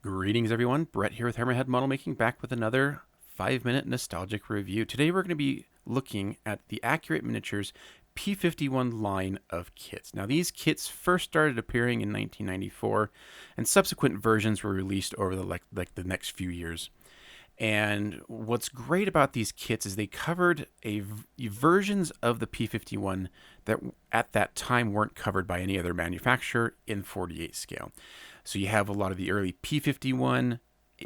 Greetings everyone, Brett here with Hammerhead Model Making, back with another 5-minute nostalgic review. Today we're going to be looking at the Accurate Miniatures P-51 line of kits. Now these kits first started appearing in 1994 and subsequent versions were released over the next few years. And what's great about these kits is they covered versions of the P-51 that at that time weren't covered by any other manufacturer in 48 scale. So you have a lot of the early P-51,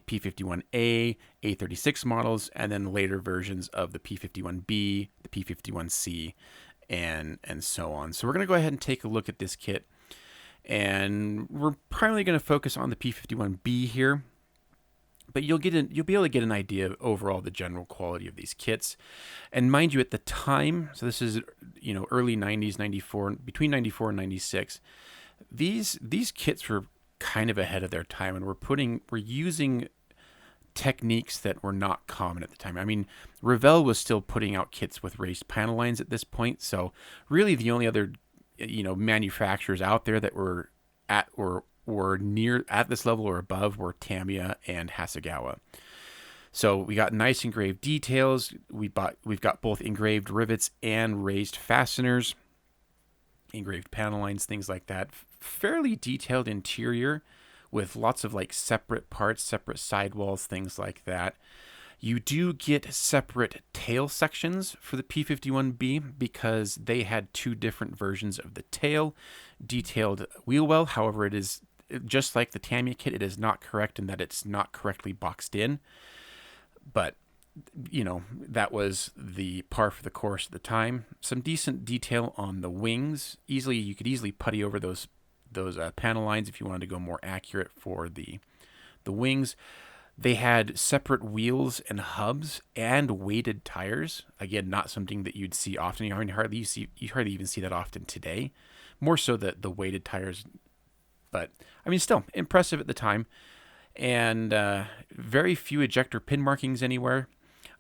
P-51A, A36 models, and then later versions of the P-51B, the P-51C, and so on. So we're going to go ahead and take a look at this kit. And we're primarily going to focus on the P-51B here. But you'll be able to get an idea of overall the general quality of these kits. And mind you, at the time, so this is early 90s, 94, between 94 and 96, these kits were kind of ahead of their time, and we're using techniques that were not common at the time. I mean, Revell was still putting out kits with raised panel lines at this point, so really the only other manufacturers out there that were at or were near at this level or above were Tamiya and Hasegawa. So we got nice engraved details. We've got both engraved rivets and raised fasteners, engraved panel lines, things like that. Fairly detailed interior with lots of like separate parts, separate sidewalls, things like that. You do get separate tail sections for the P-51B because they had two different versions of the tail. Detailed wheel well, however, it is just like the Tamiya kit, it is not correct in that it's not correctly boxed in. But that was the par for the course at the time. Some decent detail on the wings. You could easily putty over those panel lines if you wanted to go more accurate for the wings. They had separate wheels and hubs and weighted tires. Again, not something that you'd see often. You hardly even see that often today. More so the weighted tires, but I mean, still impressive at the time. And very few ejector pin markings anywhere.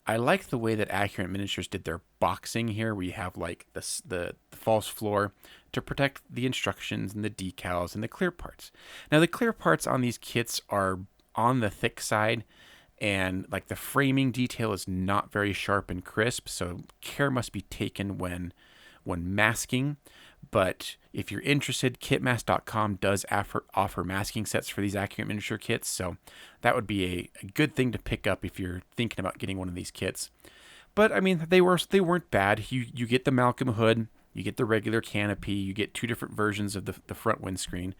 I like the way that Accurate Miniatures did their boxing here. We have like the false floor to protect the instructions and the decals and the clear parts. Now the clear parts on these kits are on the thick side, and like the framing detail is not very sharp and crisp, so care must be taken when masking. But if you're interested, kitmask.com does offer masking sets for these Accurate Miniature kits, so that would be a good thing to pick up if you're thinking about getting one of these kits. But I mean, they weren't bad. You get the Malcolm hood, you get the regular canopy, you get two different versions of the front windscreen.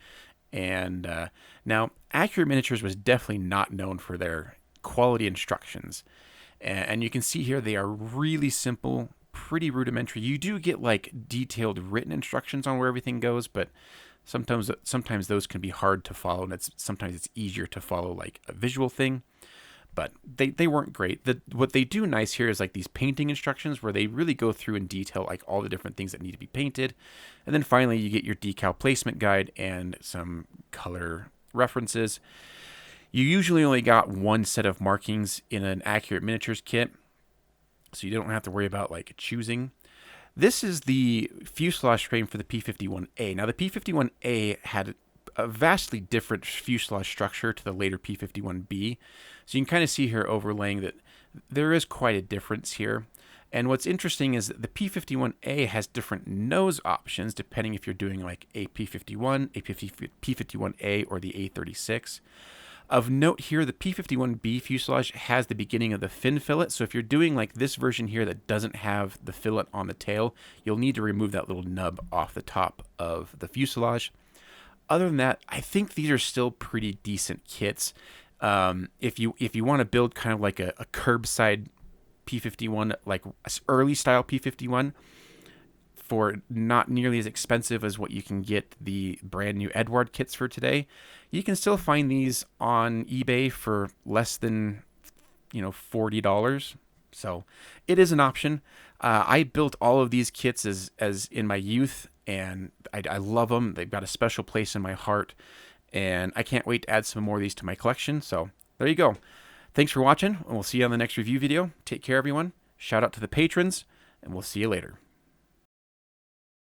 And now, Accurate Miniatures was definitely not known for their quality instructions. And you can see here they are really simple, pretty rudimentary. You do get like detailed written instructions on where everything goes, but sometimes those can be hard to follow, and sometimes it's easier to follow like a visual thing. But they weren't great. What they do nice here is like these painting instructions where they really go through in detail like all the different things that need to be painted. And then finally you get your decal placement guide and some color references. You usually only got one set of markings in an Accurate Miniatures kit, so you don't have to worry about like choosing. This is the fuselage frame for the P-51A. Now the P-51A had a vastly different fuselage structure to the later P-51B. So you can kind of see here overlaying that there is quite a difference here. And what's interesting is that the P-51A has different nose options depending if you're doing like a P-51, a P-51A, or the A36. Of note here, the P-51B fuselage has the beginning of the fin fillet. So if you're doing like this version here that doesn't have the fillet on the tail, you'll need to remove that little nub off the top of the fuselage. Other than that, I think these are still pretty decent kits. If you want to build kind of like a curbside P-51, like early style P-51, for not nearly as expensive as what you can get the brand new Edward kits for today, you can still find these on eBay for less than $40. So it is an option. I built all of these kits as in my youth, and I love them. They've got a special place in my heart, and I can't wait to add some more of these to my collection. So there you go. Thanks for watching, and we'll see you on the next review video. Take care, everyone. Shout out to the patrons, and we'll see you later.